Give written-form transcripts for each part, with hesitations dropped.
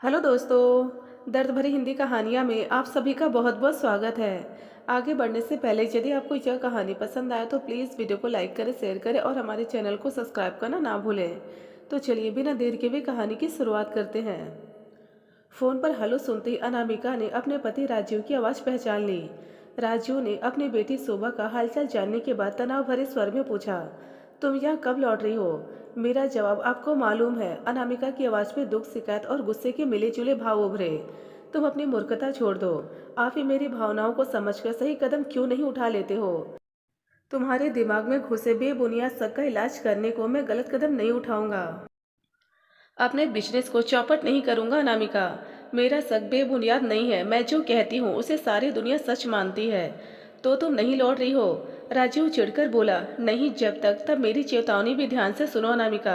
Hello दोस्तों, दर्द भरी हिंदी कहानियाँ में आप सभी का बहुत बहुत स्वागत है। आगे बढ़ने से पहले यदि आपको यह कहानी पसंद आए तो प्लीज़ वीडियो को लाइक करें, शेयर करें और हमारे चैनल को सब्सक्राइब करना ना भूलें। तो चलिए बिना देर के भी कहानी की शुरुआत करते हैं। फ़ोन पर हेलो सुनते ही अनामिका ने अपने पति राजीव की आवाज़ पहचान ली। राजीव ने अपनी बेटी शोभा का हालचाल जानने के बाद तनाव भरे स्वर में पूछा, तुम यहाँ कब लौट रही हो? मेरा जवाब आपको मालूम है। अनामिका की आवाज़ में दुख, शिकायत और गुस्से के मिले जुले भाव उभरे। तुम अपनी मूर्खता छोड़ दो। आप ही मेरी भावनाओं को समझकर सही कदम क्यों नहीं उठा लेते हो? तुम्हारे दिमाग में घुसे बेबुनियाद शक का इलाज करने को मैं गलत कदम नहीं उठाऊंगा। अपने बिजनेस को चौपट नहीं करूंगा अनामिका। मेरा शक बेबुनियाद नहीं है। मैं जो कहती हूँ उसे सारी दुनिया सच मानती है। तो तुम नहीं लौट रही हो? राजीव चिढ़कर बोला। नहीं, जब तक। तब मेरी चेतावनी भी ध्यान से सुनो अनामिका।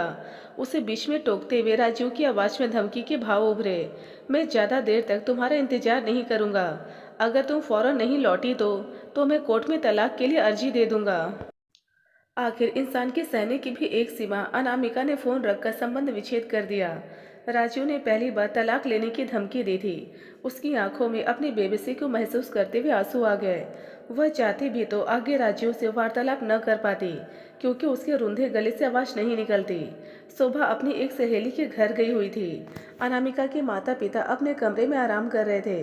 उसे बीच में टोकते हुए राजीव की आवाज़ में धमकी के भाव उभरे। मैं ज़्यादा देर तक तुम्हारा इंतजार नहीं करूंगा। अगर तुम फौरन नहीं लौटी तो मैं कोर्ट में तलाक के लिए अर्जी दे दूंगा। आखिर इंसान के सहने की भी एक सीमा। अनामिका ने फोन रखकर संबंध विच्छेद कर दिया। राजू ने पहली बार तलाक लेने की धमकी दी थी। उसकी आंखों में अपनी बेबसी को महसूस करते हुए आंसू आ गए। वह चाहती भी तो आगे राजू से वार्तालाप न कर पाती, क्योंकि उसके रुंधे गले से आवाज नहीं निकलती। शोभा अपनी एक सहेली के घर गई हुई थी। अनामिका के माता पिता अपने कमरे में आराम कर रहे थे।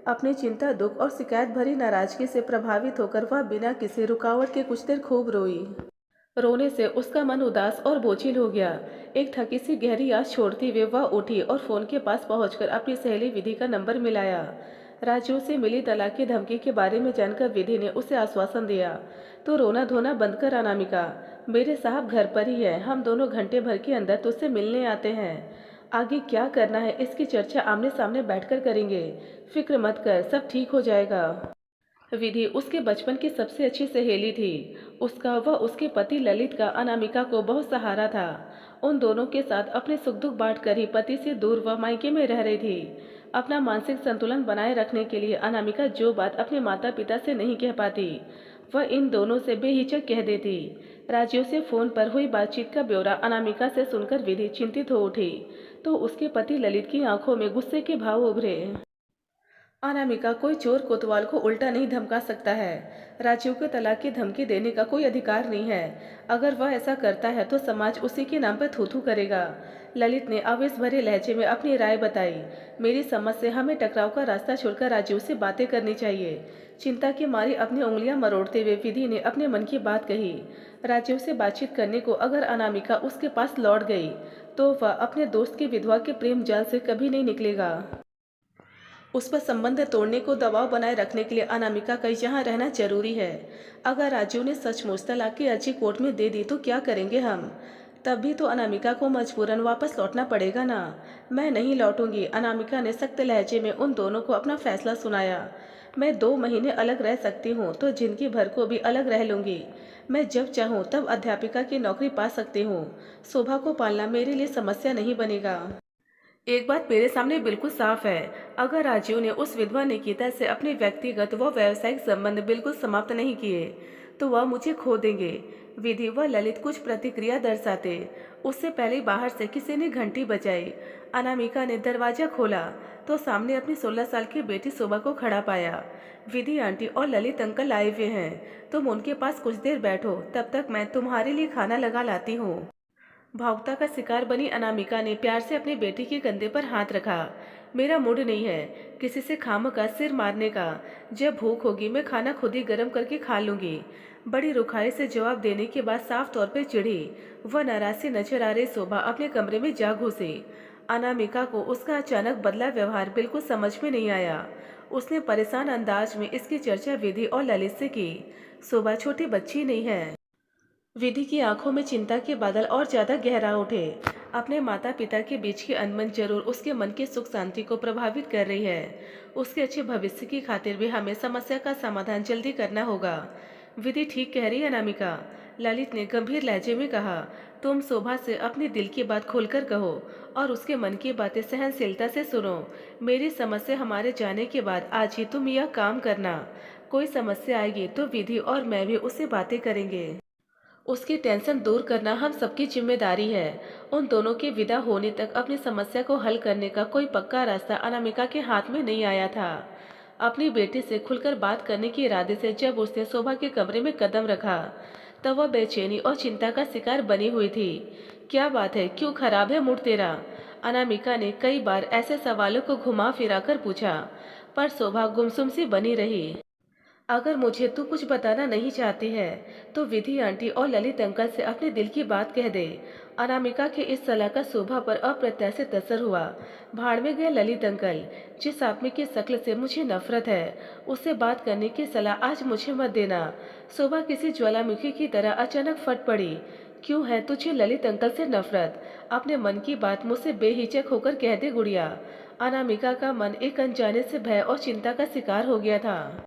अपनी चिंता, दुख और शिकायत भरी नाराजगी से प्रभावित होकर वह बिना किसी रुकावट के कुछ देर खूब रोई। रोने से उसका मन उदास और बोझिल हो गया। एक थकी सी गहरी आस छोड़ती हुए वह उठी और फोन के पास पहुंचकर अपनी सहेली विधि का नंबर मिलाया। राजू से मिली तलाक की धमकी के बारे में जानकर विधि ने उसे आश्वासन दिया। तो रोना धोना बंद कर अनामिका। मेरे साहब घर पर ही है। हम दोनों घंटे भर के अंदर तुझसे मिलने आते हैं। आगे क्या करना है इसकी चर्चा आमने सामने बैठकर करेंगे। फिक्र मत कर, सब ठीक हो जाएगा। विधि उसके बचपन की सबसे अच्छी सहेली थी। उसका व उसके पति ललित का अनामिका को बहुत सहारा था। उन दोनों के साथ अपने सुख दुख बांट कर ही पति से दूर वह मायके में रह रही थी। अपना मानसिक संतुलन बनाए रखने के लिए अनामिका जो बात अपने माता पिता से नहीं कह पाती, वह इन दोनों से बेहिचक कह देती। राजीव से फोन पर हुई बातचीत का ब्यौरा अनामिका से सुनकर विधि चिंतित हो उठी, तो उसके पति ललित की आंखों में गुस्से के भाव उभरे। अनामिका, कोई चोर कोतवाल को उल्टा नहीं धमका सकता है। राजीव को तलाक की धमकी देने का कोई अधिकार नहीं है। अगर वह ऐसा करता है तो समाज उसी के नाम पर थूथू करेगा। ललित ने आवेश भरे लहजे में अपनी राय बताई। मेरी समझ से हमें टकराव का रास्ता छोड़कर राजीव से बातें करनी चाहिए। चिंता की मारी अपनी उंगलियां मरोड़ते हुए विधि ने अपने मन की बात कही। राजीव से बातचीत करने को अगर अनामिका उसके पास लौट गई तो वह अपने दोस्त की विधवा के प्रेम जाल से कभी नहीं निकलेगा। उस पर संबंध तोड़ने को दबाव बनाए रखने के लिए अनामिका का यहाँ रहना जरूरी है। अगर राजू ने सचमुच तलाक की अर्जी कोर्ट में दे दी तो क्या करेंगे हम? तब भी तो अनामिका को मजबूरन वापस लौटना पड़ेगा ना। मैं नहीं लौटूंगी। अनामिका ने सख्त लहजे में उन दोनों को अपना फैसला सुनाया। मैं 2 महीने अलग रह सकती हूँ तो जिंदगी भर को भी अलग रह लूंगी। मैं जब चाहूँ तब अध्यापिका की नौकरी पा सकती हूँ। शोभा को पालना मेरे लिए समस्या नहीं बनेगा। एक बात मेरे सामने बिल्कुल साफ है। अगर राजीव ने उस विधवा निकिता से अपने व्यक्तिगत व व्यावसायिक संबंध बिल्कुल समाप्त नहीं किए तो वह मुझे खो देंगे। विधि व ललित कुछ प्रतिक्रिया दर्शाते उससे पहले बाहर से किसी ने घंटी बजाई। अनामिका ने दरवाजा खोला तो सामने अपनी 16 साल की बेटी शोभा को खड़ा पाया। विधि आंटी और ललित अंकल आए हुए हैं। तुम उनके पास कुछ देर बैठो, तब तक मैं तुम्हारे लिए खाना लगा लाती हूँ। भावुकता का शिकार बनी अनामिका ने प्यार से अपने बेटी के कंधे पर हाथ रखा। मेरा मूड नहीं है किसी से खामखा सिर मारने का। जब भूख होगी मैं खाना खुद ही गर्म करके खा लूंगी। बड़ी रुखाई से जवाब देने के बाद साफ तौर पर चिढ़ी वह नाराज सी नजर आ रही शोभा अपने कमरे में जा घुसी। अनामिका को उसका अचानक बदला व्यवहार बिल्कुल समझ में नहीं आया। उसने परेशान अंदाज में इसकी चर्चा विधि और ललित से की। शोभा छोटी बच्ची नहीं है। विधि की आंखों में चिंता के बादल और ज्यादा गहरा उठे। अपने माता पिता के बीच की अनबन जरूर उसके मन की सुख शांति को प्रभावित कर रही है। उसके अच्छे भविष्य की खातिर भी हमें समस्या का समाधान जल्दी करना होगा। विधि ठीक कह रही है अनामिका, ललित ने गंभीर लहजे में कहा। तुम शोभा से अपने दिल की बात खोलकर कहो और उसके मन की बातें सहनशीलता से सुनो। मेरी समझ से हमारे जाने के बाद आज ही तुम यह काम करना। कोई समस्या आएगी तो विधि और मैं भी उससे बातें करेंगे। उसकी टेंशन दूर करना हम सबकी जिम्मेदारी है। उन दोनों के विदा होने तक अपनी समस्या को हल करने का कोई पक्का रास्ता अनामिका के हाथ में नहीं आया था। अपनी बेटी से खुलकर बात करने के इरादे से जब उसने शोभा के कमरे में कदम रखा, तब वह बेचैनी और चिंता का शिकार बनी हुई थी। क्या बात है, क्यों खराब है मूड तेरा? अनामिका ने कई बार ऐसे सवालों को घुमा फिरा कर पूछा, पर शोभा गुमसुम सी बनी रही। अगर मुझे तू कुछ बताना नहीं चाहती है तो विधि आंटी और ललित अंकल से अपने दिल की बात कह दे। अनामिका के इस सलाह का शोभा पर अप्रत्याशित असर हुआ। भाड़ में गए ललित अंकल। जिस आदमी की शक्ल से मुझे नफरत है, उससे बात करने की सलाह आज मुझे मत देना। शोभा किसी ज्वालामुखी की तरह अचानक फट पड़ी। क्यों है तुझे ललित अंकल से नफरत? अपने मन की बात मुझसे बेहिचक होकर कह दे गुड़िया। अनामिका का मन एक अनजाने से भय और चिंता का शिकार हो गया था।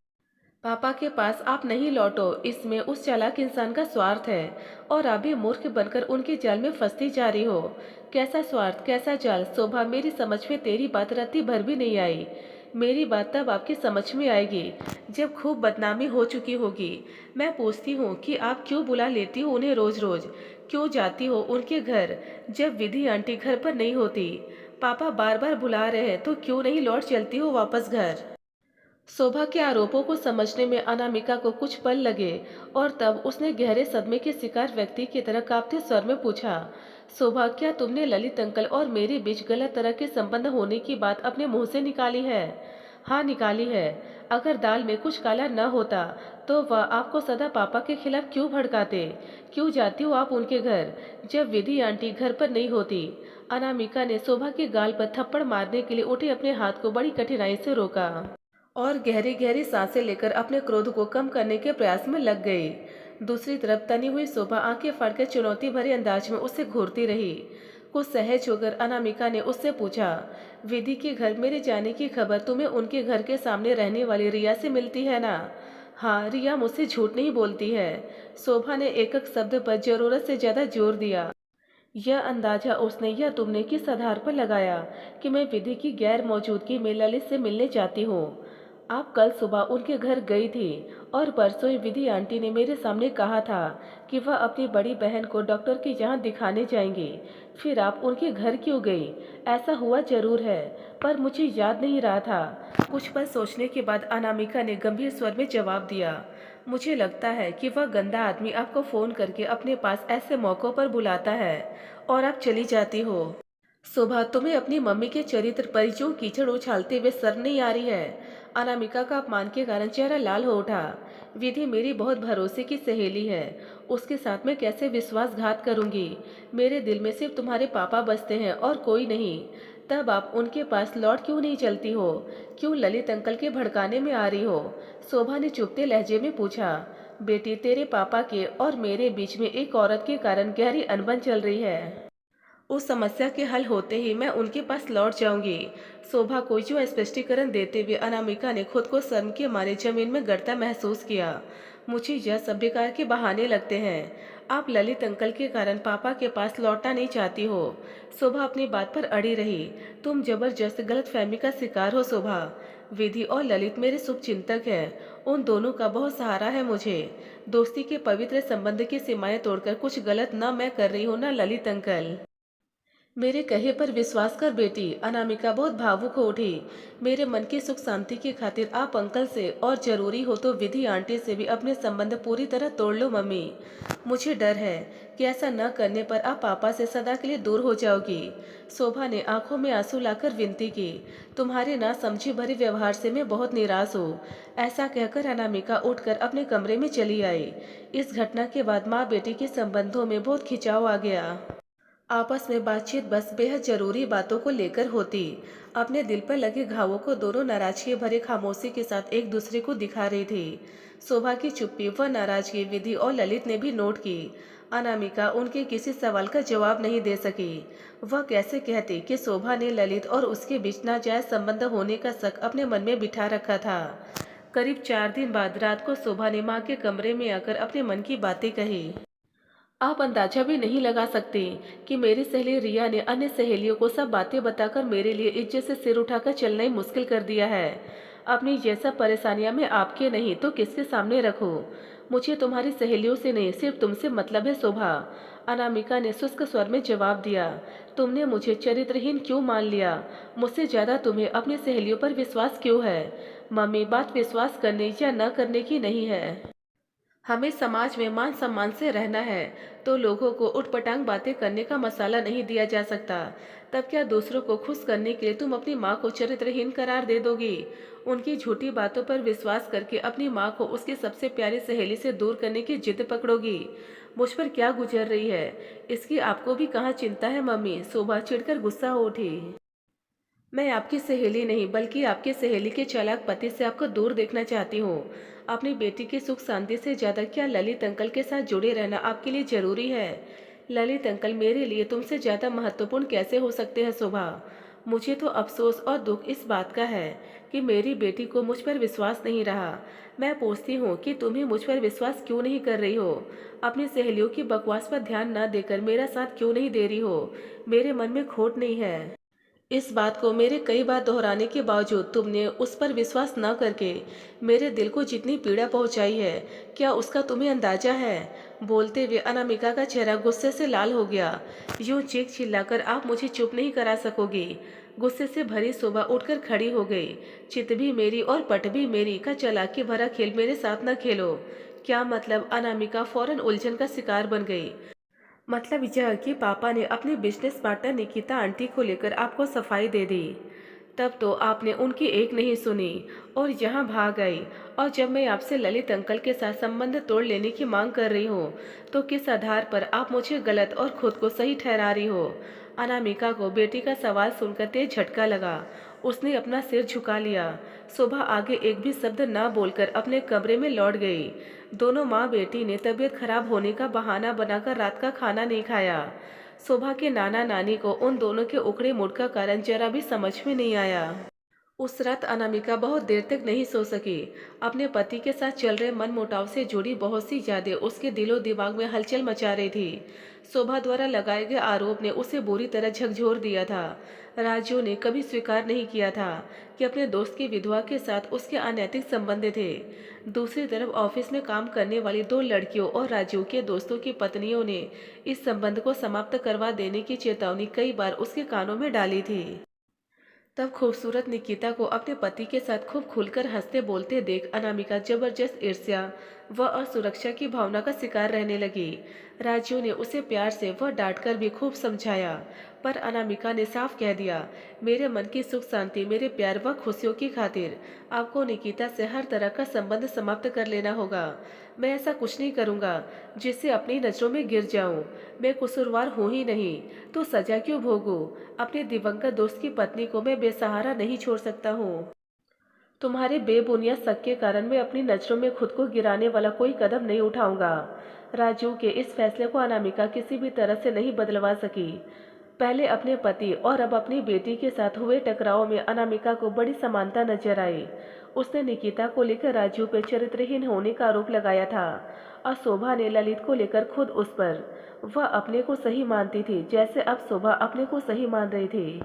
पापा के पास आप नहीं लौटो, इसमें उस चालाक इंसान का स्वार्थ है और आप भी मूर्ख बनकर उनके जाल में फंसती जा रही हो। कैसा स्वार्थ, कैसा जाल? शोभा, मेरी समझ में तेरी बात रत्ती भर भी नहीं आई। मेरी बात तब आपकी समझ में आएगी जब खूब बदनामी हो चुकी होगी। मैं पूछती हूँ कि आप क्यों बुला लेती हो उन्हें रोज रोज? क्यों जाती हो उनके घर जब विधि आंटी घर पर नहीं होती? पापा बार बार बुला रहे हैं तो क्यों नहीं लौट चलती हो वापस घर? शोभा के आरोपों को समझने में अनामिका को कुछ पल लगे और तब उसने गहरे सदमे के शिकार व्यक्ति की तरह कांपते स्वर में पूछा, शोभा, क्या तुमने ललित अंकल और मेरे बीच गलत तरह के संबंध होने की बात अपने मुंह से निकाली है? हाँ, निकाली है। अगर दाल में कुछ काला न होता तो वह आपको सदा पापा के खिलाफ क्यों भड़काते? क्यों जाती हो आप उनके घर जब विधि आंटी घर पर नहीं होती? अनामिका ने शोभा के गाल पर थप्पड़ मारने के लिए उठे अपने हाथ को बड़ी कठिनाई से रोका और गहरी गहरी सांसें लेकर अपने क्रोध को कम करने के प्रयास में लग गई। दूसरी तरफ तनी हुई शोभा आंखें फाड़कर चुनौती भरे अंदाज में उससे घूरती रही। कुछ सहज होकर अनामिका ने उससे पूछा, विधि के घर मेरे जाने की खबर तुम्हें उनके घर के सामने रहने वाली रिया से मिलती है ना? हाँ, रिया मुझसे झूठ नहीं बोलती है। शोभा ने एक एक शब्द पर जरूरत से ज्यादा जोर दिया। यह अंदाजा उसने या तुमने किस आधार पर लगाया कि मैं विधि की गैर मौजूदगी में ललित से मिलने जाती हूँ? आप कल सुबह उनके घर गई थी और परसों ही विधि आंटी ने मेरे सामने कहा था कि वह अपनी बड़ी बहन को डॉक्टर के यहाँ दिखाने जाएंगी। फिर आप उनके घर क्यों गई? ऐसा हुआ जरूर है, पर मुझे याद नहीं रहा था। कुछ पल सोचने के बाद अनामिका ने गंभीर स्वर में जवाब दिया, मुझे लगता है कि वह गंदा आदमी आपको फोन करके अपने पास ऐसे मौक़ों पर बुलाता है और आप चली जाती हो। सुबह तुम्हें अपनी मम्मी के चरित्र पर जो कीचड़ उछालते हुए शर्म नहीं आ रही है? अनामिका का अपमान के कारण चेहरा लाल हो उठा। विधि मेरी बहुत भरोसे की सहेली है, उसके साथ मैं कैसे विश्वासघात करूंगी? मेरे दिल में सिर्फ तुम्हारे पापा बसते हैं और कोई नहीं। तब आप उनके पास लौट क्यों नहीं चलती हो? क्यों ललित अंकल के भड़काने में आ रही हो? शोभा ने चुपते लहजे में पूछा। बेटी, तेरे पापा के और मेरे बीच में एक औरत के कारण गहरी अनबन चल रही है। उस समस्या के हल होते ही मैं उनके पास लौट जाऊंगी। शोभा को जो स्पष्टीकरण देते हुए अनामिका ने खुद को शर्म के मारे जमीन में गड़ता महसूस किया। मुझे यह सब बेकार के बहाने लगते हैं। आप ललित अंकल के कारण पापा के पास लौटना नहीं चाहती हो। शोभा अपनी बात पर अड़ी रही। तुम जबरदस्त गलतफहमी का शिकार हो शोभा। विधि और ललित मेरे शुभ चिंतक हैं। उन दोनों का बहुत सहारा है मुझे। दोस्ती के पवित्र संबंध की सीमाएं तोड़कर कुछ गलत न मैं कर रही हूँ न ललित अंकल। मेरे कहे पर विश्वास कर बेटी। अनामिका बहुत भावुक हो उठी। मेरे मन की सुख शांति की खातिर आप अंकल से और जरूरी हो तो विधि आंटी से भी अपने संबंध पूरी तरह तोड़ लो मम्मी। मुझे डर है कि ऐसा न करने पर आप पापा से सदा के लिए दूर हो जाओगी। शोभा ने आंखों में आंसू लाकर विनती की। तुम्हारे ना समझी भरे व्यवहार से मैं बहुत निराश हूँ। ऐसा कहकर अनामिका उठकर अपने कमरे में चली आई। इस घटना के बाद माँ बेटी के संबंधों में बहुत खिंचाव आ गया। आपस में बातचीत बस बेहद जरूरी बातों को लेकर होती। अपने दिल पर लगे घावों को दोनों नाराजगी भरे खामोशी के साथ एक दूसरे को दिखा रही थी। शोभा की चुप्पी व नाराजगी विधि और ललित ने भी नोट की। अनामिका उनके किसी सवाल का जवाब नहीं दे सकी। वह कैसे कहती कि शोभा ने ललित और उसके बीच नाजायज संबंध होने का शक अपने मन में बिठा रखा था। करीब 4 दिन बाद रात को शोभा ने माँ के कमरे में आकर अपने मन की बातें कही। आप अंदाजा भी नहीं लगा सकते कि मेरी सहेली रिया ने अन्य सहेलियों को सब बातें बताकर मेरे लिए इज्जत से सिर उठाकर चलना ही मुश्किल कर दिया है। अपनी ये सब परेशानियां मैं आपके नहीं तो किसके सामने रखूं? मुझे तुम्हारी सहेलियों से नहीं, सिर्फ तुमसे मतलब है शोभा। अनामिका ने शुष्क स्वर में जवाब दिया। तुमने मुझे चरित्रहीन क्यों मान लिया? मुझसे ज्यादा तुम्हें अपनी सहेलियों पर विश्वास क्यों है? मम्मी, बात विश्वास करने या न करने की नहीं है। हमें समाज में मान सम्मान से रहना है, तो लोगों को उटपटांग बातें करने का मसाला नहीं दिया जा सकता। तब क्या दूसरों को खुश करने के लिए तुम अपनी माँ को चरित्रहीन करार दे दोगी? उनकी झूठी बातों पर विश्वास करके अपनी माँ को उसकी सबसे प्यारी सहेली से दूर करने की जिद पकड़ोगी? मुझ पर क्या गुजर रही है, इसकी आपको भी कहाँ चिंता है मम्मी? शोभा चिढ़कर गुस्सा हो उठी। मैं आपकी सहेली नहीं, बल्कि आपकी सहेली के चालाक पति से आपको दूर देखना चाहती हूँ। अपनी बेटी की सुख शांति से ज्यादा क्या ललित अंकल के साथ जुड़े रहना आपके लिए जरूरी है? ललित अंकल मेरे लिए तुमसे ज्यादा महत्वपूर्ण कैसे हो सकते हैं शोभा? मुझे तो अफसोस और दुख इस बात का है कि मेरी बेटी को मुझ पर विश्वास नहीं रहा। मैं पूछती हूँ कि तुम ही मुझ पर विश्वास क्यों नहीं कर रही हो? अपनी सहेलियों की बकवास पर ध्यान न देकर मेरा साथ क्यों नहीं दे रही हो? मेरे मन में खोट नहीं है। इस बात को मेरे कई बार दोहराने के बावजूद तुमने उस पर विश्वास न करके मेरे दिल को जितनी पीड़ा पहुंचाई है, क्या उसका तुम्हें अंदाजा है? बोलते हुए अनामिका का चेहरा गुस्से से लाल हो गया। यूं चीख चिल्लाकर आप मुझे चुप नहीं करा सकोगी। गुस्से से भरी शोभा उठकर खड़ी हो गई। चित भी मेरी और पट भी मेरी का चालाकी भरा खेल मेरे साथ न खेलो। क्या मतलब? अनामिका फौरन उलझन का शिकार बन गई। मतलब यह कि पापा ने अपने बिजनेस पार्टनर निकिता आंटी को लेकर आपको सफाई दे दी। तब तो आपने उनकी एक नहीं सुनी और यहाँ भाग आई। और जब मैं आपसे ललित अंकल के साथ संबंध तोड़ लेने की मांग कर रही हूँ, तो किस आधार पर आप मुझे गलत और खुद को सही ठहरा रही हो? अनामिका को बेटी का सवाल सुनकर तेज झटका लगा। उसने अपना सिर झुका लिया। सुबह आगे एक भी शब्द ना बोलकर अपने कमरे में लौट गई। दोनों माँ बेटी ने तबीयत खराब होने का बहाना बनाकर रात का खाना नहीं खाया। शोभा के नाना नानी को उन दोनों के उखड़े मूड का कारण जरा भी समझ में नहीं आया। उस रात अनामिका बहुत देर तक नहीं सो सकी। अपने पति के साथ चल रहे मनमुटाव से जुड़ी बहुत सी यादें उसके दिलो दिमाग में हलचल मचा रही थी। शोभा द्वारा लगाए गए आरोप ने उसे बुरी तरह झकझोर दिया था। राजू ने कभी स्वीकार नहीं किया था कि अपने दोस्त की विधवा के साथ उसके अनैतिक संबंध थे। दूसरी तरफ ऑफिस में काम करने वाली दो लड़कियों और राजू के दोस्तों की पत्नियों ने इस संबंध को समाप्त करवा देने की चेतावनी कई बार उसके कानों में डाली थी। तब खूबसूरत निकिता को अपने पति के साथ खूब खुलकर हंसते बोलते देख अनामिका जबरदस्त ईर्ष्या व असुरक्षा की भावना का शिकार रहने लगी। राजू ने उसे प्यार से व डांटकर भी खूब समझाया, पर अनामिका ने साफ कह दिया, मेरे मन की सुख शांति, मेरे प्यार व खुशियों की खातिर आपको निकिता से हर तरह का संबंध समाप्त कर लेना होगा। मैं ऐसा कुछ नहीं करूँगा जिससे अपनी नजरों में गिर जाऊं। मैं कसूरवार हूँ ही नहीं, तो सजा क्यों भोगूं? अपने दिवंगत दोस्त की पत्नी को मैं बेसहारा नहीं छोड़ सकता हूँ। तुम्हारे बेबुनियाद शक के कारण मैं अपनी नजरों में खुद को गिराने वाला कोई कदम नहीं उठाऊंगा। राजू के इस फैसले को अनामिका किसी भी तरह से नहीं बदलवा सकी। पहले अपने पति और अब अपनी बेटी के साथ हुए टकराव में अनामिका को बड़ी समानता नजर आई। उसने निकिता को लेकर राजू पर चरित्रहीन होने का आरोप लगाया था और शोभा ने ललित को लेकर खुद उस पर। वह अपने को सही मानती थी, जैसे अब शोभा अपने को सही मान रही थी।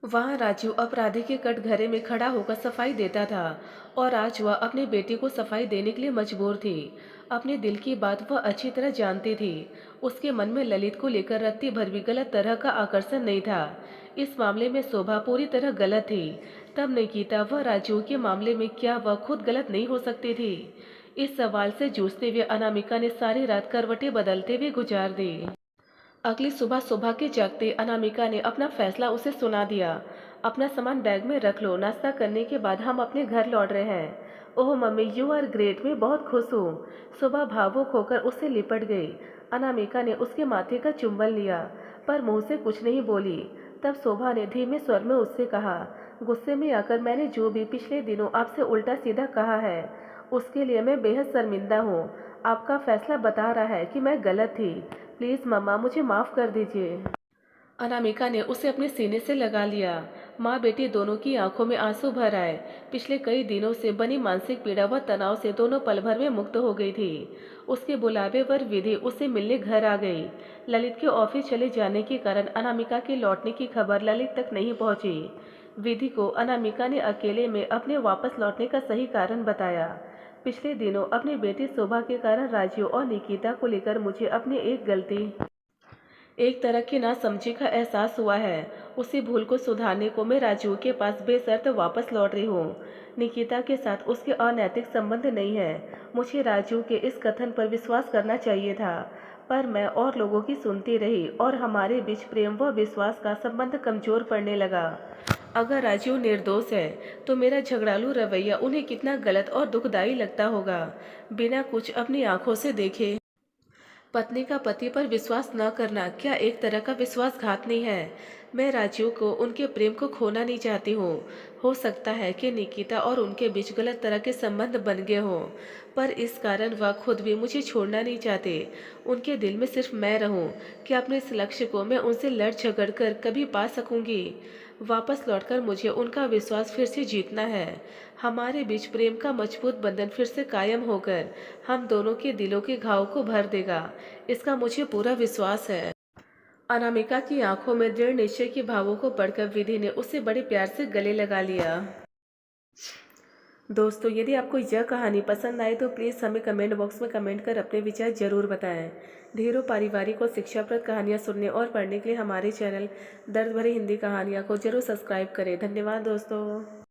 वहाँ राजू अपराधी के कटघरे में खड़ा होकर सफाई देता था और आज वह अपनी बेटी को सफाई देने के लिए मजबूर थी। अपने दिल की बात वह अच्छी तरह जानती थी। उसके मन में ललित को लेकर रत्ती भर भी गलत तरह का आकर्षण नहीं था। इस मामले में शोभा पूरी तरह गलत थी। तब निकिता व राजू के मामले में क्या वह खुद गलत नहीं हो सकती थी? इस सवाल से जूझते हुए अनामिका ने सारी रात करवटें बदलते हुए गुजार दी। अगली सुबह सुबह के जागते अनामिका ने अपना फैसला उसे सुना दिया। अपना सामान बैग में रख लो, नाश्ता करने के बाद हम अपने घर लौट रहे हैं। ओह मम्मी, यू आर ग्रेट, मैं बहुत खुश हूँ। सुबह भावुक होकर उससे लिपट गई। अनामिका ने उसके माथे का चुंबन लिया, पर मुंह से कुछ नहीं बोली। तब शोभा ने धीमे स्वर में उससे कहा, गुस्से में आकर मैंने जो भी पिछले दिनों आपसे उल्टा सीधा कहा है, उसके लिए मैं बेहद शर्मिंदा हूँ। आपका फैसला बता रहा है कि मैं गलत थी। प्लीज मम्मा, मुझे माफ कर दीजिए। अनामिका ने उसे अपने सीने से लगा लिया। माँ बेटी दोनों की आंखों में आंसू भर आए। पिछले कई दिनों से बनी मानसिक पीड़ा व तनाव से दोनों पल भर में मुक्त हो गई थी। उसके बुलावे पर विधि उसे मिलने घर आ गई। ललित के ऑफिस चले जाने के कारण अनामिका के लौटने की खबर ललित तक नहीं पहुंची। विधि को अनामिका ने अकेले में अपने वापस लौटने का सही कारण बताया। पिछले दिनों अपनी बेटी शोभा के कारण राजू और निकिता को लेकर मुझे अपनी एक तरह की नासमझी का एहसास हुआ है। उसी भूल को सुधारने को मैं राजू के पास बेशर्त वापस लौट रही हूँ। निकिता के साथ उसके अनैतिक संबंध नहीं है। मुझे राजू के इस कथन पर विश्वास करना चाहिए था, पर मैं और लोगों की सुनती रही और हमारे बीच प्रेम व विश्वास का संबंध कमजोर पड़ने लगा। अगर राजू निर्दोष है तो मेरा झगड़ालू रवैया उन्हें कितना गलत और दुखदाई लगता होगा, बिना कुछ अपनी आंखों से देखे। पत्नी का पति पर विश्वास न करना क्या एक तरह का विश्वासघात नहीं है? मैं राजीव को उनके प्रेम को खोना नहीं चाहती हूँ। हो सकता है कि निकिता और उनके बीच गलत तरह के संबंध बन गए हों, पर इस कारण वह खुद भी मुझे छोड़ना नहीं चाहते। उनके दिल में सिर्फ मैं रहूं। क्या अपने इस लक्ष्य को मैं उनसे लड़ झगड़ कर कभी पा सकूंगी? वापस लौटकर मुझे उनका विश्वास फिर से जीतना है। हमारे बीच प्रेम का मजबूत बंधन फिर से कायम होकर हम दोनों के दिलों के घाव को भर देगा, इसका मुझे पूरा विश्वास है। अनामिका की आंखों में दृढ़ निश्चय के भावों को पढ़कर विधि ने उसे बड़े प्यार से गले लगा लिया। दोस्तों, यदि आपको यह कहानी पसंद आए तो प्लीज़ हमें कमेंट बॉक्स में कमेंट कर अपने विचार जरूर बताएं। ढेरों पारिवारिक और शिक्षाप्रद कहानियां सुनने और पढ़ने के लिए हमारे चैनल दर्द भरी हिंदी कहानियां को जरूर सब्सक्राइब करें। धन्यवाद दोस्तों।